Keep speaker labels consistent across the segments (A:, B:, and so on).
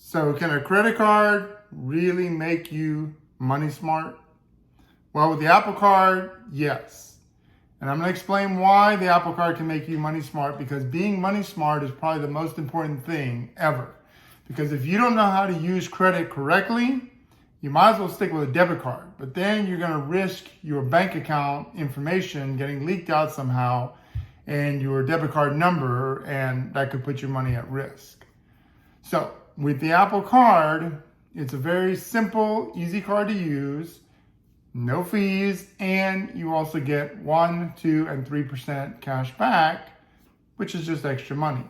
A: So can a credit card really make you money smart? Well, with the Apple Card, yes. And I'm going to explain why the Apple Card can make you money smart, because being money smart is probably the most important thing ever. Because if you don't know how to use credit correctly, you might as well stick with a debit card. But then you're going to risk your bank account information getting leaked out somehow and your debit card number, and that could put your money at risk. So with the Apple Card, it's a very simple, easy card to use, no fees, and you also get 1, 2, and 3% cash back, which is just extra money.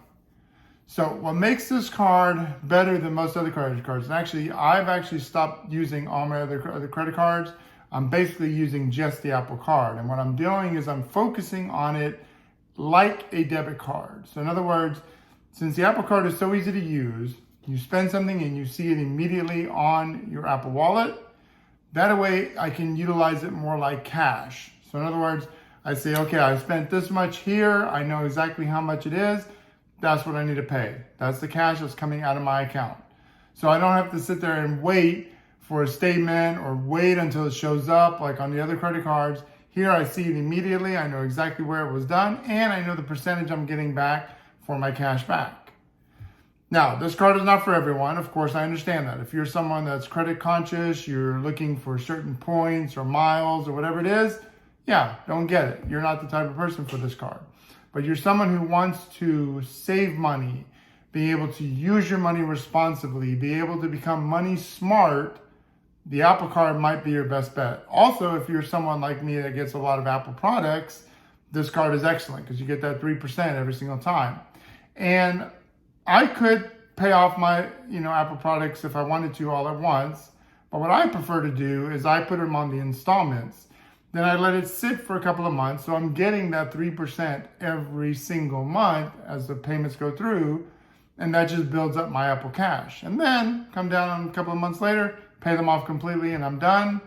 A: So what makes this card better than most other credit cards, and actually I've stopped using all my other credit cards. I'm basically using just the Apple Card, and what I'm doing is I'm focusing on it like a debit card. So in other words, since the Apple Card is so easy to use, you spend something and you see it immediately on your Apple Wallet. That way I can utilize it more like cash. So in other words, I say, okay, I spent this much here. I know exactly how much it is. That's what I need to pay. That's the cash that's coming out of my account. So I don't have to sit there and wait for a statement or wait until it shows up like on the other credit cards. Here I see it immediately. I know exactly where it was done, and I know the percentage I'm getting back for my cash back. Now, this card is not for everyone. Of course, I understand that. If you're someone that's credit conscious, you're looking for certain points or miles or whatever it is, yeah, don't get it. You're not the type of person for this card. But you're someone who wants to save money, be able to use your money responsibly, be able to become money smart, the Apple Card might be your best bet. Also, if you're someone like me that gets a lot of Apple products, this card is excellent because you get that 3% every single time. And I could pay off my, Apple products if I wanted to all at once, but what I prefer to do is I put them on the installments. Then I let it sit for a couple of months, so I'm getting that 3% every single month as the payments go through, and that just builds up my Apple Cash. And then come down a couple of months later, pay them off completely, and I'm done.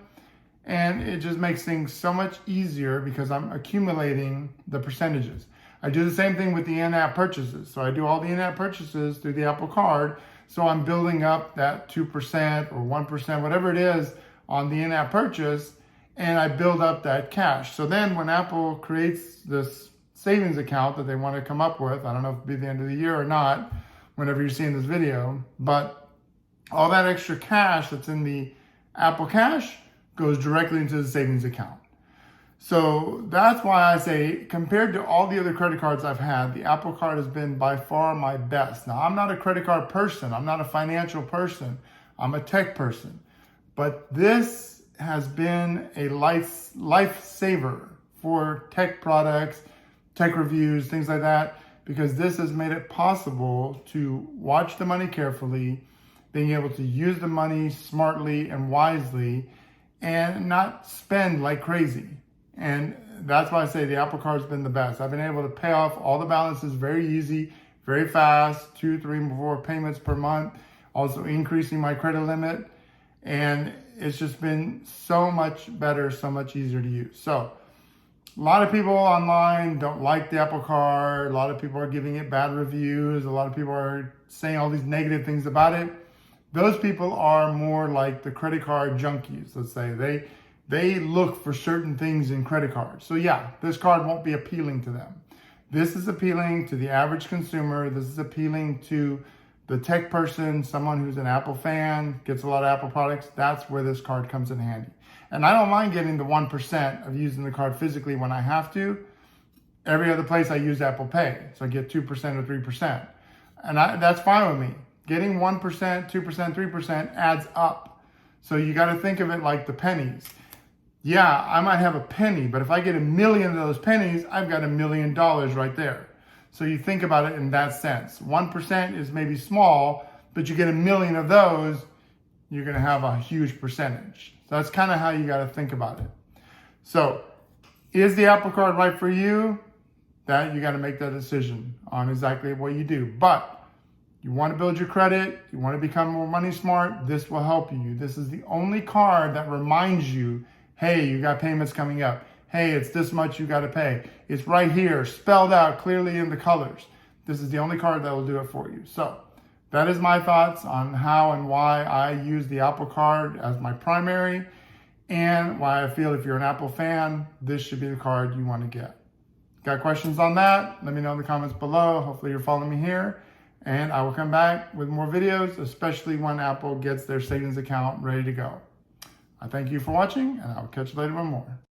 A: And it just makes things so much easier because I'm accumulating the percentages. I do the same thing with the in-app purchases. So I do all the in-app purchases through the Apple Card. So I'm building up that 2% or 1%, whatever it is on the in-app purchase, and I build up that cash. So then when Apple creates this savings account that they want to come up with, I don't know if it'll be the end of the year or not, whenever you're seeing this video, but all that extra cash that's in the Apple Cash goes directly into the savings account. So that's why I say, compared to all the other credit cards I've had, the Apple Card has been by far my best. Now, I'm not a credit card person. I'm not a financial person. I'm a tech person. But this has been a lifesaver for tech products, tech reviews, things like that, because this has made it possible to watch the money carefully, being able to use the money smartly and wisely, and not spend like crazy. And that's why I say the Apple Card's been the best. I've been able to pay off all the balances very easy, very fast, 2, 3, 4 payments per month, also increasing my credit limit. And it's just been so much better, so much easier to use. So a lot of people online don't like the Apple Card. A lot of people are giving it bad reviews. A lot of people are saying all these negative things about it. Those people are more like the credit card junkies, let's say. They look for certain things in credit cards. So yeah, this card won't be appealing to them. This is appealing to the average consumer. This is appealing to the tech person, someone who's an Apple fan, gets a lot of Apple products. That's where this card comes in handy. And I don't mind getting the 1% of using the card physically when I have to. Every other place I use Apple Pay. So I get 2% or 3%. And that's fine with me. Getting 1%, 2%, 3% adds up. So you got to think of it like the pennies. Yeah, I might have a penny, but if I get 1,000,000 of those pennies, I've got $1 million right there. So you think about it in that sense. 1% is maybe small, but you get 1,000,000 of those, you're going to have a huge percentage. So that's kind of how you got to think about it. So is the Apple Card right for you? That you got to make that decision on exactly what you do. But you want to build your credit, you want to become more money smart, this will help you. This is the only card that reminds you, hey, you got payments coming up. Hey, it's this much you got to pay. It's right here, spelled out clearly in the colors. This is the only card that will do it for you. So that is my thoughts on how and why I use the Apple Card as my primary, and why I feel if you're an Apple fan, this should be the card you want to get. Got questions on that? Let me know in the comments below. Hopefully you're following me here, and I will come back with more videos, especially when Apple gets their savings account ready to go. I thank you for watching, and I will catch you later with more.